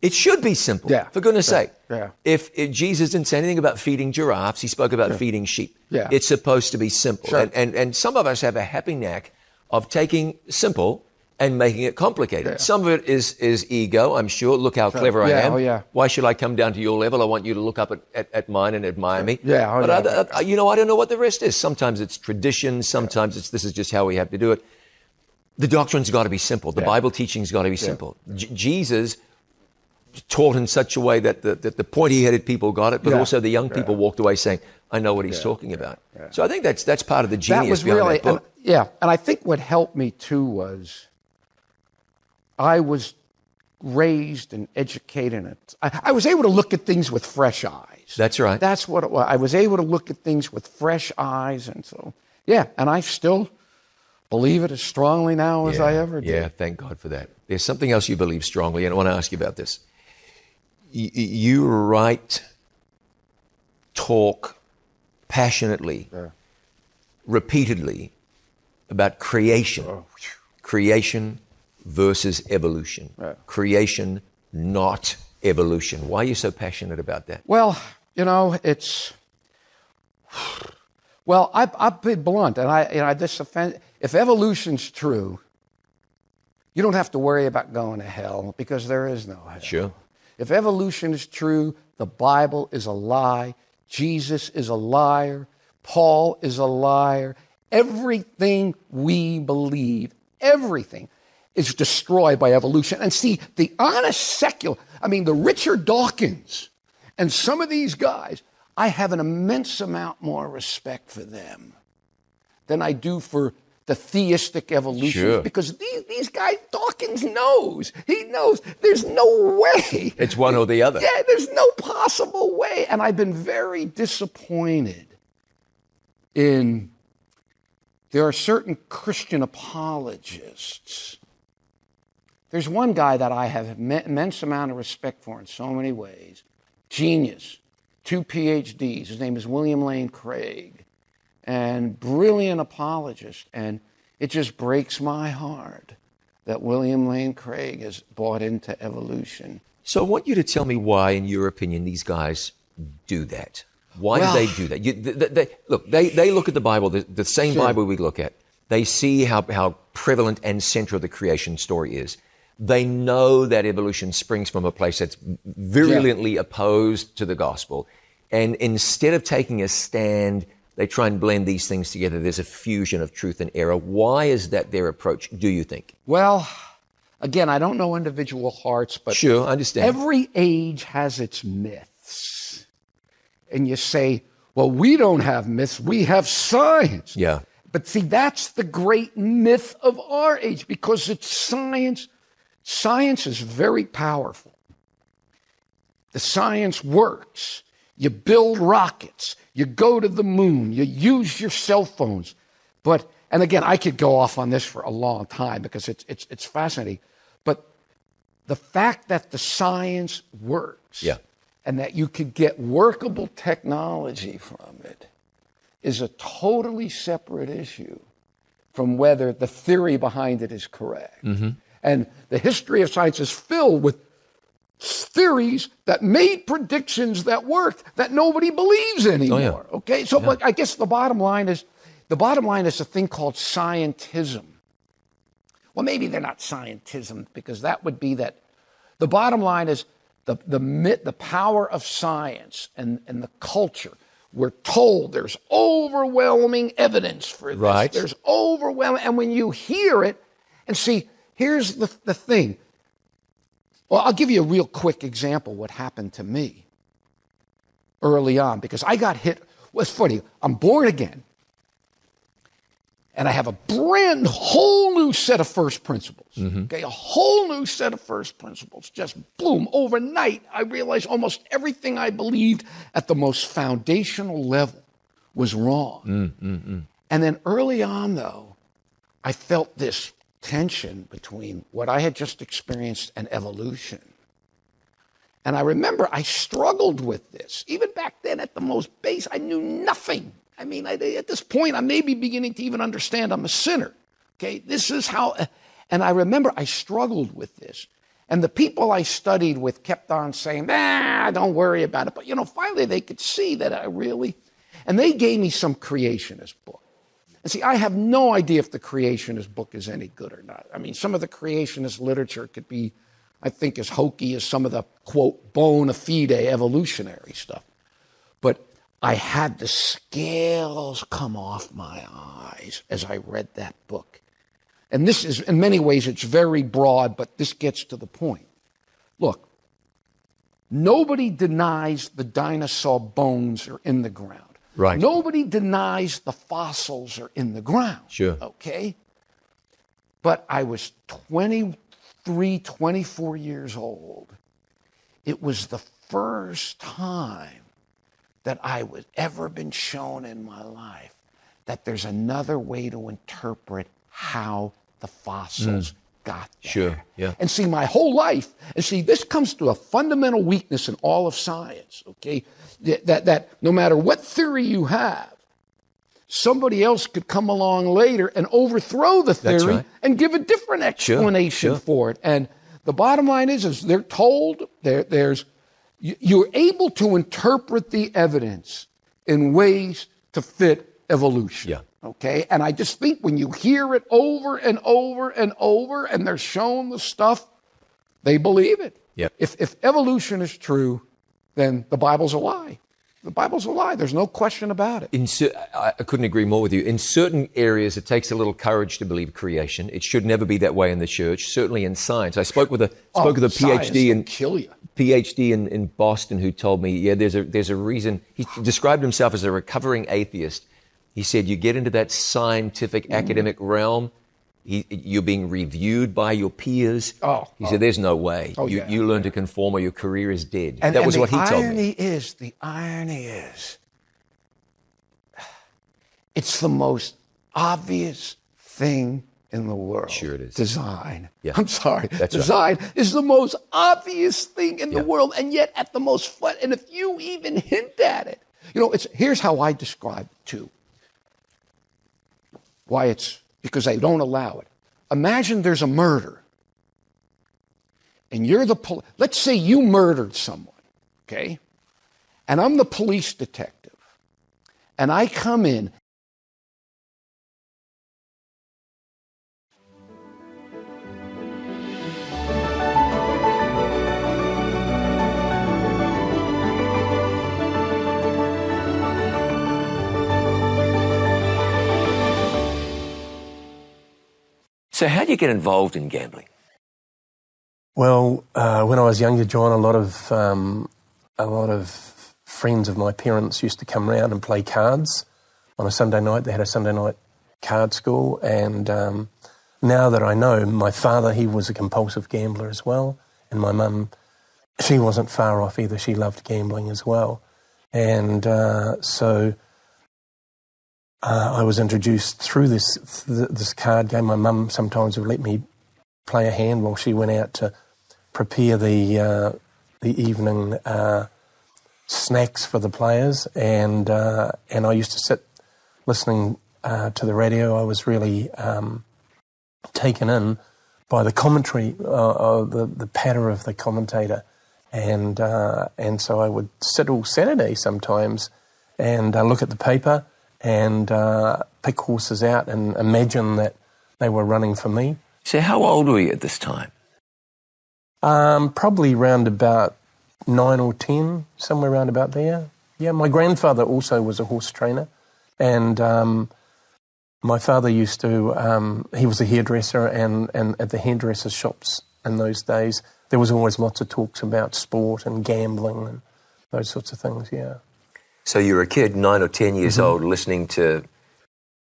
It should be simple, Yeah. for goodness sake. Yeah. If Jesus didn't say anything about feeding giraffes, he spoke about feeding sheep. Yeah. It's supposed to be simple. Sure. And some of us have a happy knack of taking simple and making it complicated. Yeah. Some of it is ego, I'm sure. Look how clever I Yeah, am. oh, yeah. Why should I come down to your level? I want you to look up at mine and admire me. Yeah, oh, but yeah. I don't know what the rest is. Sometimes it's tradition. Sometimes this is just how we have to do it. The doctrine's got to be simple. The Bible teaching's got to be simple. Jesus taught in such a way that the pointy-headed people got it, but Yeah. also the young people walked away saying, I know what he's talking about. So I think that's part of the that genius was behind really, that book. and I think what helped me too was I was raised and educated. I was able to look at things with fresh eyes. That's right. That's what it was. I was able to look at things with fresh eyes, and so and I still believe it as strongly now as I ever did. Yeah, thank God for that. There's something else you believe strongly, and I want to ask you about this. You write, talk passionately, repeatedly about creation. Creation versus evolution. Creation, not evolution. Why are you so passionate about that? Well, I'll be blunt, and if evolution's true, you don't have to worry about going to hell because there is no hell. Sure. If evolution is true, the Bible is a lie. Jesus is a liar. Paul is a liar. Everything we believe, everything is destroyed by evolution. And see, the honest secular, the Richard Dawkins and some of these guys, I have an immense amount more respect for them than I do for the theistic evolution. Sure. Because these guys, Dawkins knows. He knows there's no way. It's one or the other. Yeah, there's no possible way. And I've been very disappointed there are certain Christian apologists. There's one guy that I have immense amount of respect for in so many ways. Genius, 2 PhDs. His name is William Lane Craig. And brilliant apologist. And it just breaks my heart that William Lane Craig has bought into evolution. So I want you to tell me why, in your opinion, these guys do that. Why do they do that? They look at the Bible, the same Bible we look at. They see how prevalent and central the creation story is. They know that evolution springs from a place that's virulently opposed to the gospel. And instead of taking a stand, they try and blend these things together. There's a fusion of truth and error. Why is that their approach, do you think? Well, again, I don't know individual hearts, but sure, I understand. Every age has its myths. And you say, well, we don't have myths, we have science. Yeah. But see, that's the great myth of our age because it's science. Science is very powerful. The science works. You build rockets. You go to the moon. You use your cell phones. And again, I could go off on this for a long time because it's fascinating. But the fact that the science works and that you could get workable technology from it is a totally separate issue from whether the theory behind it is correct. Mm-hmm. And the history of science is filled with theories that made predictions that worked that nobody believes anymore. Okay, so but I guess the bottom line is a thing called scientism. Well, maybe they're not scientism because that would be that. The bottom line is the power of science and the culture. We're told there's overwhelming evidence for this. Right. There's overwhelming, and when you hear it, and see, here's the thing. Well, I'll give you a real quick example what happened to me early on, because I got hit. Well, it's funny. I'm born again, and I have a whole new set of first principles. Mm-hmm. Okay, a whole new set of first principles. Just boom, overnight, I realized almost everything I believed at the most foundational level was wrong. Mm-hmm. And then early on, though, I felt this tension between what I had just experienced and evolution. And I remember I struggled with this. Even back then at the most base, I knew nothing. I mean, at this point, I may be beginning to even understand I'm a sinner. Okay, this is how, and I remember I struggled with this. And the people I studied with kept on saying, don't worry about it. But, finally they could see that and they gave me some creationist book. And see, I have no idea if the creationist book is any good or not. I mean, some of the creationist literature could be, I think, as hokey as some of the, quote, bona fide evolutionary stuff. But I had the scales come off my eyes as I read that book. And this is, in many ways, it's very broad, but this gets to the point. Look, nobody denies the dinosaur bones are in the ground. Right. Nobody denies the fossils are in the ground. Sure. Okay? But I was 23, 24 years old. It was the first time that I was ever been shown in my life that there's another way to interpret how the fossils got there. Sure, yeah. And see, my whole life, this comes to a fundamental weakness in all of science, okay? That no matter what theory you have, somebody else could come along later and overthrow the theory and give a different explanation for it. And the bottom line is they're told you're able to interpret the evidence in ways to fit evolution. Yeah. Okay? And I just think when you hear it over and over and over and they're shown the stuff, they believe it. Yeah. If evolution is true, then the Bible's a lie. The Bible's a lie. There's no question about it. I couldn't agree more with you. In certain areas, it takes a little courage to believe creation. It should never be that way in the church, certainly in science. I spoke with a PhD in Boston who told me, there's a reason. He described himself as a recovering atheist. He said, you get into that scientific academic realm, you're being reviewed by your peers. He said, there's no way. You learn to conform or your career is dead. And that was what he told me. The irony is, it's the most obvious thing in the world. Sure it is. Design. Yeah. I'm sorry. That's Design is the most obvious thing in the world, and yet at the most fun. And if you even hint at it, here's how I describe it too. Why it's because they don't allow it. Imagine there's a murder, and you're let's say you murdered someone, okay? And I'm the police detective, and I come in. So how do you get involved in gambling? Well, when I was younger, John, a lot of friends of my parents used to come round and play cards on a Sunday night. They had a Sunday night card school, and now that I know, my father, he was a compulsive gambler as well, and my mum, she wasn't far off either. She loved gambling as well, and so I was introduced through this card game. My mum sometimes would let me play a hand while she went out to prepare the evening snacks for the players, and I used to sit listening to the radio. I was really taken in by the commentary, the patter of the commentator, and so I would sit all Saturday sometimes and look at the paper and pick horses out and imagine that they were running for me. So how old were you at this time? Probably around about 9 or 10, somewhere around about there. Yeah, my grandfather also was a horse trainer, and my father used to, he was a hairdresser, and at the hairdresser shops in those days, there was always lots of talks about sport and gambling and those sorts of things, yeah. So you were a kid, 9 or 10 years old, listening to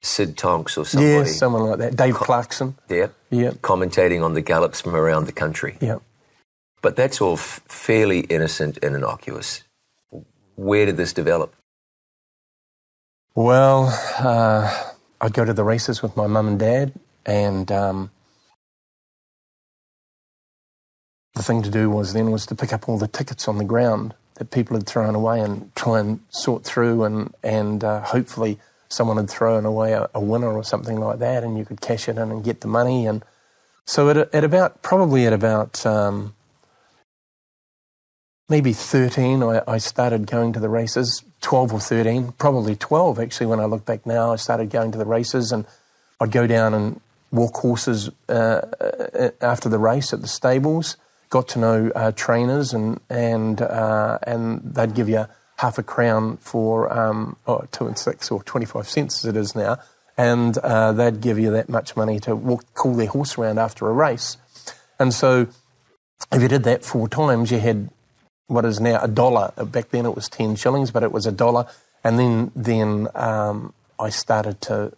Sid Tonks or somebody. Yeah, someone like that. Dave Clarkson. Yeah. Commentating on the gallops from around the country. Yeah. But that's all fairly innocent and innocuous. Where did this develop? Well, I'd go to the races with my mum and dad, and the thing to do was to pick up all the tickets on the ground that people had thrown away and try and sort through and hopefully someone had thrown away a winner or something like that, and you could cash it in and get the money. And so at about maybe 13, I started going to the races, 12 or 13, probably 12 actually when I look back now. I started going to the races, and I'd go down and walk horses after the race at the stables, got to know trainers, and they'd give you half a crown for 2 and 6 or 25 cents as it is now, and they'd give you that much money to call their horse around after a race. And so if you did that 4 times, you had what is now $1. Back then it was 10 shillings, but it was $1. And then I started to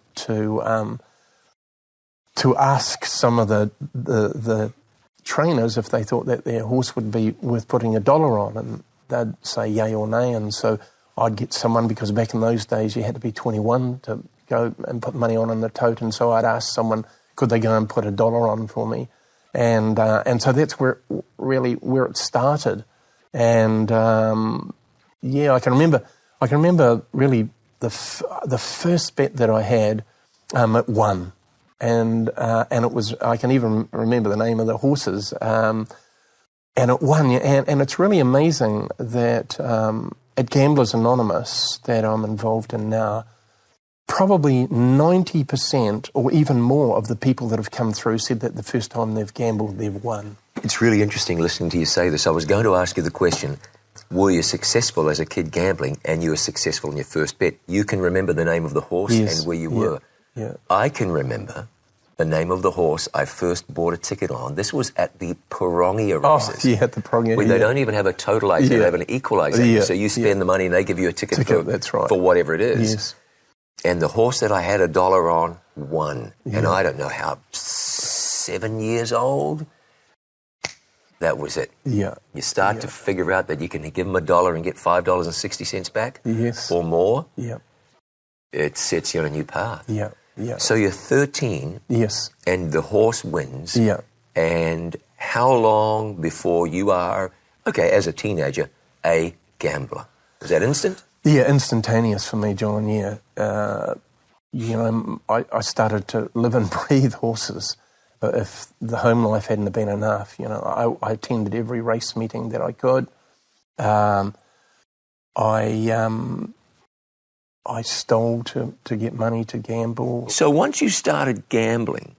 ask some of the trainers if they thought that their horse would be worth putting $1 on, and they'd say yay or nay. And so I'd get someone, because back in those days you had to be 21 to go and put money on in the tote, and so I'd ask someone, could they go and put $1 on for me? And so that's where it started. And I can remember really the first bet that I had, it won. And it was, I can even remember the name of the horses, and it won. And it's really amazing that at Gamblers Anonymous that I'm involved in now, probably 90% or even more of the people that have come through said that the first time they've gambled, they've won. It's really interesting listening to you say this. I was going to ask you the question, were you successful as a kid gambling, and you were successful in your first bet? You can remember the name of the horse and where you were. Yeah. I can remember the name of the horse I first bought a ticket on. This was at the Porongia races. Oh, yeah, at the Porongia. Where they don't even have a totalizer, they have an equalizer. Yeah. So you spend the money and they give you a ticket that's right. for whatever it is. Yes. And the horse that I had $1 on won. Yeah. And I don't know how, 7 years old? That was it. Yeah. You start to figure out that you can give them $1 and get $5.60 back. Yes. Or more. Yeah. It sets you on a new path. Yeah. Yeah. So you're 13. Yes. And the horse wins. Yeah. And how long before you are, okay, as a teenager, a gambler? Is that instant? Yeah, instantaneous for me, John, yeah. I started to live and breathe horses. But if the home life hadn't been enough, I attended every race meeting that I could. I stole to get money to gamble. So once you started gambling,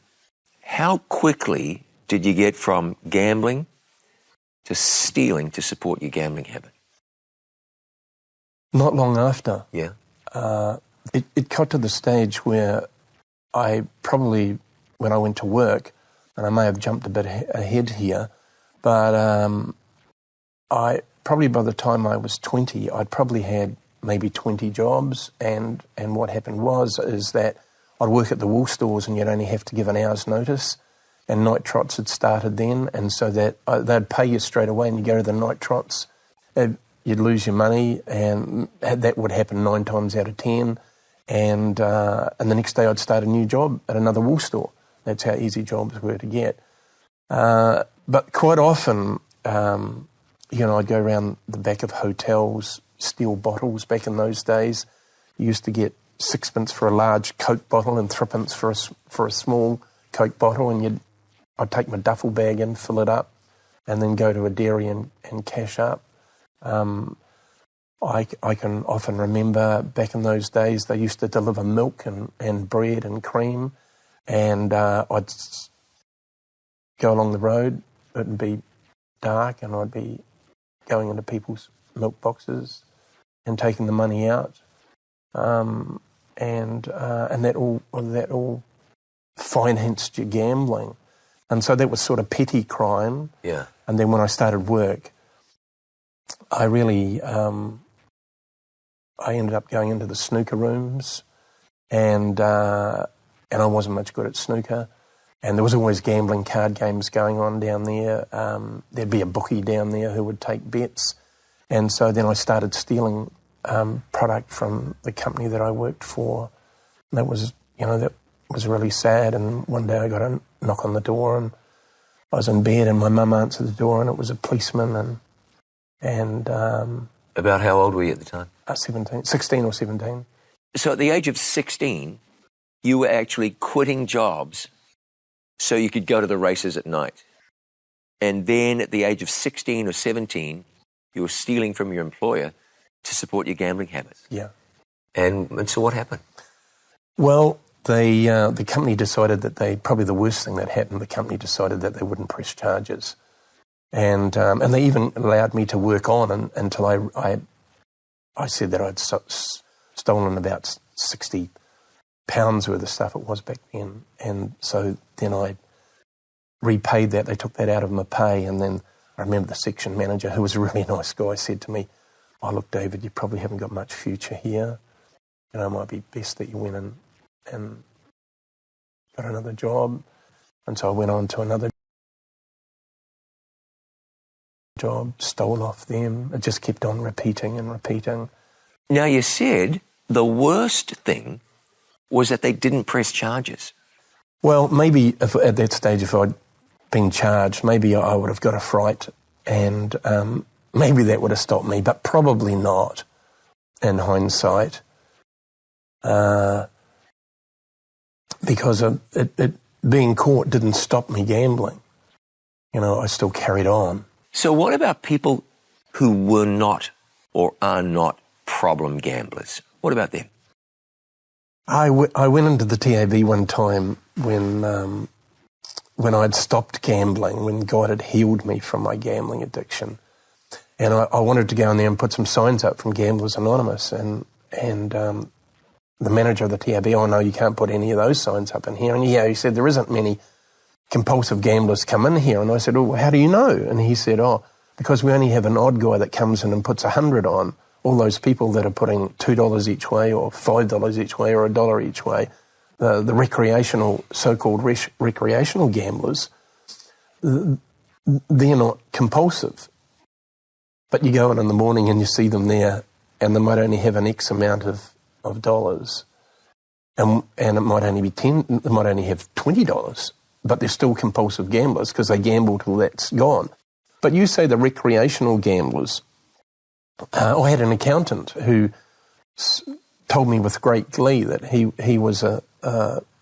how quickly did you get from gambling to stealing to support your gambling habit? Not long after. Yeah. It got to the stage where I probably, when I went to work, and I may have jumped a bit ahead here, but I probably by the time I was 20, I'd probably had maybe 20 jobs, and what happened is that I'd work at the wool stores and you'd only have to give an hour's notice, and night trots had started then, and so that they'd pay you straight away and you go to the night trots, you'd lose your money, and that would happen 9 times out of 10, and the next day I'd start a new job at another wool store. That's how easy jobs were to get. But quite often, I'd go around the back of hotels, steal bottles. Back in those days, you used to get 6pence for a large Coke bottle and 3pence for a small Coke bottle, and I'd take my duffel bag and fill it up, and then go to a dairy and cash up. I can often remember back in those days they used to deliver milk and bread and cream, and I'd go along the road. It'd be dark, and I'd be going into people's milk boxes and taking the money out, and that all financed your gambling, and so that was sort of petty crime. Yeah. And then when I started work, I really I ended up going into the snooker rooms, and I wasn't much good at snooker. And there was always gambling card games going on down there. There'd be a bookie down there who would take bets. And so then I started stealing product from the company that I worked for. And that was really sad. And one day I got a knock on the door, and I was in bed and my mum answered the door and it was a policeman and About how old were you at the time? 16 or 17. So at the age of 16, you were actually quitting jobs so you could go to the races at night. And then at the age of 16 or 17, you were stealing from your employer to support your gambling habits. Yeah. And so what happened? Well, the company decided that probably the worst thing that happened, the company decided that they wouldn't press charges. And they even allowed me to work on until I said that I'd stolen about 60 pounds worth of stuff, it was back then. And so then I repaid that. They took that out of my pay. And then I remember the section manager, who was a really nice guy, said to me, "Oh, look, David, you probably haven't got much future here. You know, it might be best that you went and got another job." And so I went on to another job, stole off them. It just kept on repeating and repeating. Now, you said the worst thing was that they didn't press charges. Well, maybe at that stage, if I'd been charged, maybe I would have got a fright and maybe that would have stopped me, but probably not in hindsight. Because it being caught didn't stop me gambling. You know, I still carried on. So what about people who were not or are not problem gamblers? What about them? I went into the TAB one time when I'd stopped gambling, when God had healed me from my gambling addiction. And I wanted to go in there and put some signs up from Gamblers Anonymous. And the manager of the TAB, "Oh, no, you can't put any of those signs up in here." And yeah, he said, "There isn't many compulsive gamblers come in here." And I said, "Oh, how do you know?" And he said, "Oh, because we only have an odd guy that comes in and puts 100 on. All those people that are putting $2 each way or $5 each way or $1 each way, the recreational, so-called recreational gamblers, they're not compulsive. But you go in the morning and you see them there and they might only have an X amount of dollars and it might only be they might only have $20, but they're still compulsive gamblers because they gamble till that's gone. But you say the recreational gamblers. I had an accountant who told me with great glee that he was a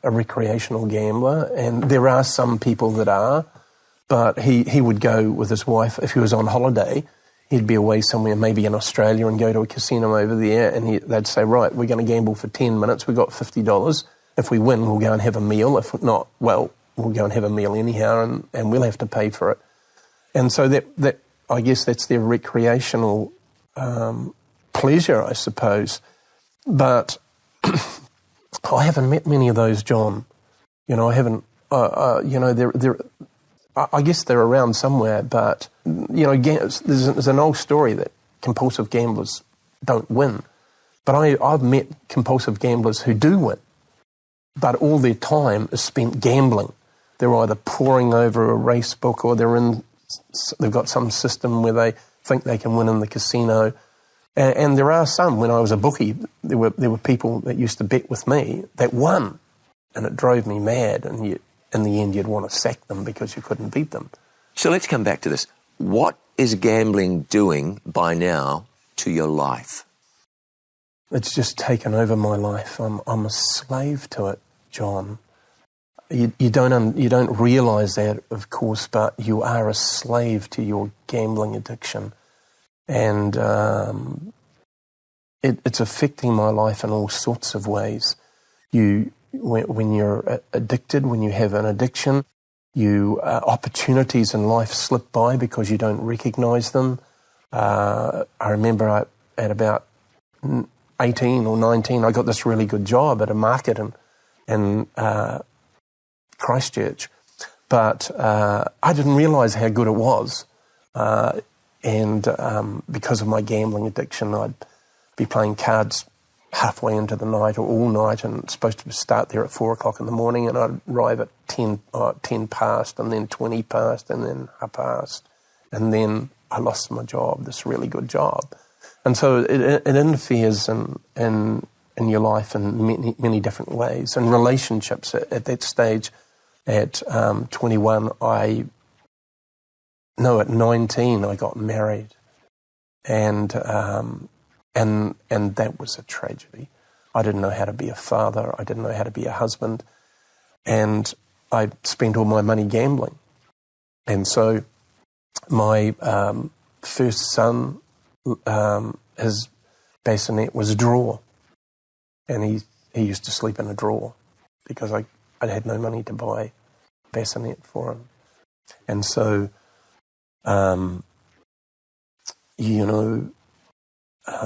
recreational gambler, and there are some people that are, but he would go with his wife if he was on holiday. He'd be away somewhere, maybe in Australia, and go to a casino over there, and they'd say, "Right, we're going to gamble for 10 minutes. We've got $50. If we win, we'll go and have a meal. If not, well, we'll go and have a meal anyhow, and we'll have to pay for it." And so that I guess that's their recreational pleasure, I suppose. But I haven't met many of those, John. You know, I haven't. You know, I guess they're around somewhere. But you know, there's an old story that compulsive gamblers don't win. But I've met compulsive gamblers who do win. But all their time is spent gambling. They're either poring over a race book or they've got some system where they think they can win in the casino. And there are some, when I was a bookie, there were people that used to bet with me that won, and it drove me mad, and in the end you'd want to sack them because you couldn't beat them. So let's come back to this. What is gambling doing by now to your life? It's just taken over my life. I'm a slave to it, John. You don't realise that, of course, but you are a slave to your gambling addiction. And it's affecting my life in all sorts of ways. When you're addicted, when you have an addiction, opportunities in life slip by because you don't recognise them. I remember at about 18 or 19, I got this really good job at a market in Christchurch, but I didn't realise how good it was. And because of my gambling addiction, I'd be playing cards halfway into the night or all night, and supposed to start there at 4 o'clock in the morning, and I'd arrive at 10 past, and then 20 past, and then half past. And then I lost my job, this really good job. And so it interferes in your life in many, many different ways. And relationships at that stage, at 21, I no, at 19 I got married, and that was a tragedy. I didn't know how to be a father. I didn't know how to be a husband, and I spent all my money gambling. And so my first son, his bassinet was a drawer, and he used to sleep in a drawer because I had no money to buy bassinet for him. And so,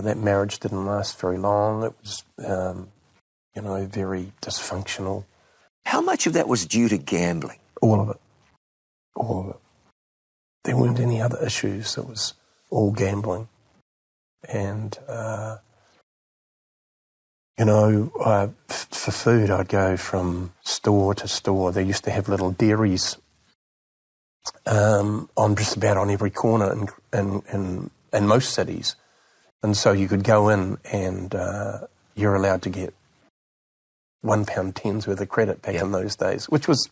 that marriage didn't last very long. It was, very dysfunctional. How much of that was due to gambling? All of it. All of it. There weren't any other issues. It was all gambling. And, for food, I'd go from store to store. They used to have little dairies on just about on every corner in most cities. And so you could go in and you're allowed to get £1.10s worth of credit back in those days, which was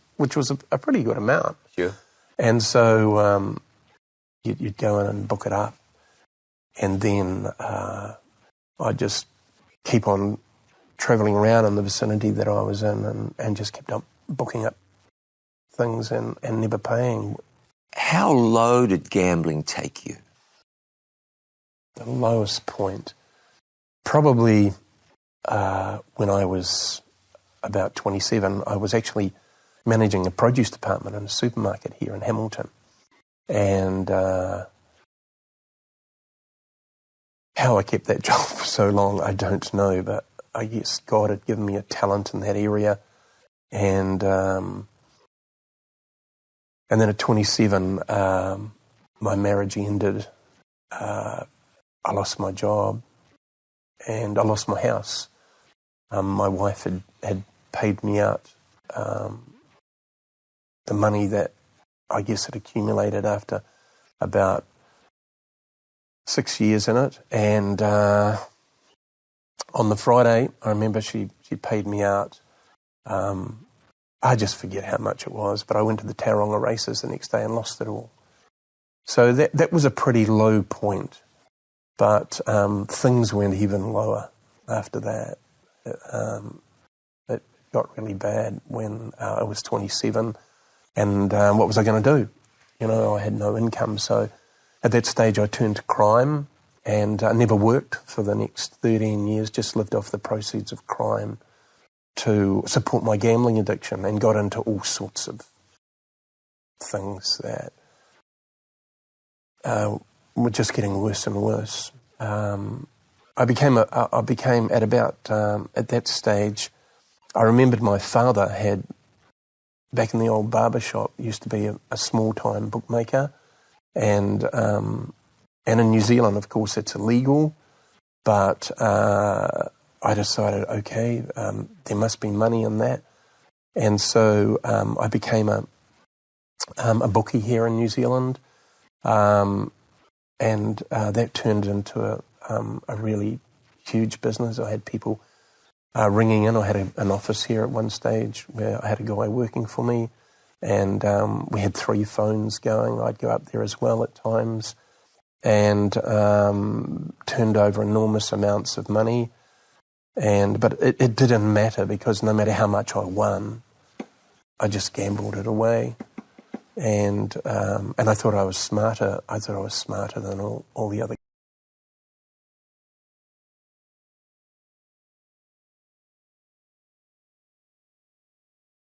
a pretty good amount. Sure. And so you'd go in and book it up, and then I'd just keep on travelling around in the vicinity that I was in and just kept up booking up things and never paying. How low did gambling take you? The lowest point, probably when I was about 27, I was actually managing a produce department in a supermarket here in Hamilton. And how I kept that job for so long, I don't know, but I guess God had given me a talent in that area. And then at 27, my marriage ended. I lost my job and I lost my house. My wife had paid me out the money that I guess had accumulated after about 6 years in it. And on the Friday, I remember she paid me out. I just forget how much it was, but I went to the Tauranga races the next day and lost it all. So that was a pretty low point. But things went even lower after that. It got really bad when I was 27. And what was I going to do? I had no income. So at that stage, I turned to crime, and I never worked for the next 13 years, just lived off the proceeds of crime to support my gambling addiction, and got into all sorts of things that were just getting worse and worse. I became at about at that stage, I remembered my father had, back in the old barber shop, used to be a small-time bookmaker, and in New Zealand, of course, it's illegal, but I decided, okay, there must be money in that, and so I became a bookie here in New Zealand, and that turned into a really huge business. I had people ringing in. I had an office here at one stage where I had a guy working for me, and we had 3 phones going. I'd go up there as well at times, and turned over enormous amounts of money. But it didn't matter, because no matter how much I won, I just gambled it away. And I thought I was smarter. I thought I was smarter than all the other